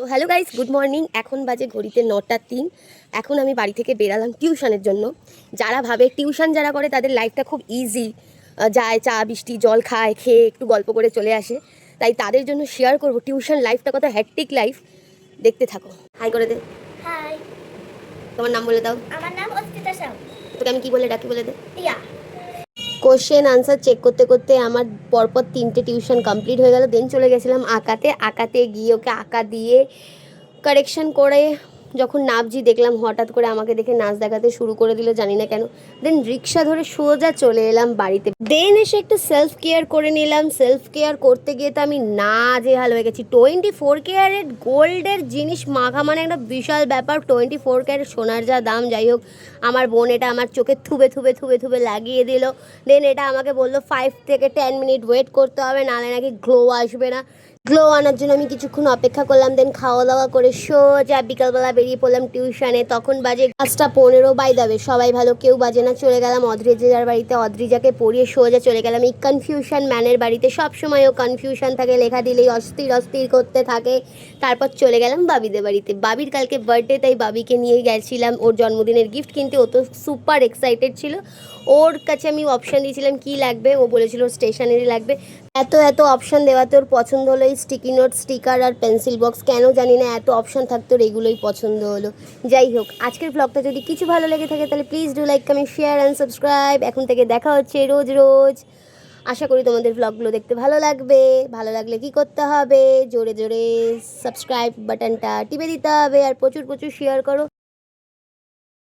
তো hello guys, good morning. এখন বাজে ঘড়িতে 9টা 3। এখন আমি বাড়ি থেকে বেরালাম টিউশনের জন্য। যারা ভাবে টিউশন যারা করে তাদের লাইফটা খুব ইজি, যায় চা বৃষ্টি জল খায়, খেয়ে একটু গল্প করে চলে আসে, তাই তাদের জন্য শেয়ার করব টিউশন লাইফটা কত হ্যাকটিক লাইফ। দেখতে থাকো। হাই করে দে। হাই, তোমার নাম বলে দাও। আমার নাম অস্মিতা সাউ। তোকে আমি কি বলে ডাকি বলে দে। টিয়া। কোশ্চেন আনসার চেক করতে করতে আমার পরপর 3টে টিউশন কমপ্লিট হয়ে গেল। দেন চলে গেছিলাম আঁকাতে গিয়ে ওকে আঁকা দিয়ে কারেকশন করে যখন নাচছি দেখলাম হঠাৎ করে আমাকে দেখে নাচ দেখাতে শুরু করে দিল, জানি না কেন। দেন রিক্সা ধরে সোজা চলে এলাম বাড়িতে। দেন এসে একটু সেলফ কেয়ার করে নিলাম। সেলফ কেয়ার করতে গিয়ে তো আমি নাজেহাল হয়ে গেছি। 24 ক্যারেট গোল্ডের জিনিস মাখা মানে একটা বিশাল ব্যাপার। 24 ক্যারেট সোনার যা দাম, যাই হোক আমার বোন এটা আমার চোখে থুবে থুবে থুবে থুবে লাগিয়ে দিল। দেন এটা আমাকে বললো 5 থেকে 10 মিনিট ওয়েট করতে হবে, নাহলে নাকি গ্লো আসবে না। গ্লো আনার জন্য আমি কিছুক্ষণ অপেক্ষা করলাম। দেন খাওয়া দাওয়া করে সোজা বিকালবেলা বেরিয়ে পড়লাম টিউশনে। তখন বাজে 5টা 15। বাই দাবে সবাই ভালো, কেউ বাজে না। চলে গেলাম অদ্রিজার বাড়িতে। অদ্রিজাকে পড়িয়ে সোজা চলে গেলাম এই কনফিউশন ম্যানের বাড়িতে। সবসময় ও কনফিউশন থাকে, লেখা দিলেই অস্থির অস্থির করতে থাকে। তারপর চলে গেলাম বাবিদের বাড়িতে। বাবির কালকে বার্থডে, তাই বাবিকে নিয়েই গেছিলাম ওর জন্মদিনের গিফট কিনতে। ও তো সুপার এক্সাইটেড ছিল। ওর কাছে আমি অপশান দিয়েছিলাম কী লাগবে, ও বলেছিল স্টেশনারি লাগবে। এত এত অপশান দেওয়াতে ওর পছন্দ হলো এই স্টিকি নোট, স্টিকার আর পেন্সিল বক্স। কেন জানি না এত অপশান থাকতো, ওর এগুলোই পছন্দ হলো। যাই হোক, আজকের ব্লগটা যদি কিছু ভালো লেগে থাকে তাহলে please do like, comment, share and subscribe. এখন থেকে দেখা হচ্ছে রোজ রোজ। আশা করি তোমাদের ব্লগগুলো দেখতে ভালো লাগবে। ভালো লাগলে কি করতে হবে, জোরে জোরে সাবস্ক্রাইব বাটনটা টিপে দিতে হবে আর প্রচুর প্রচুর শেয়ার করো।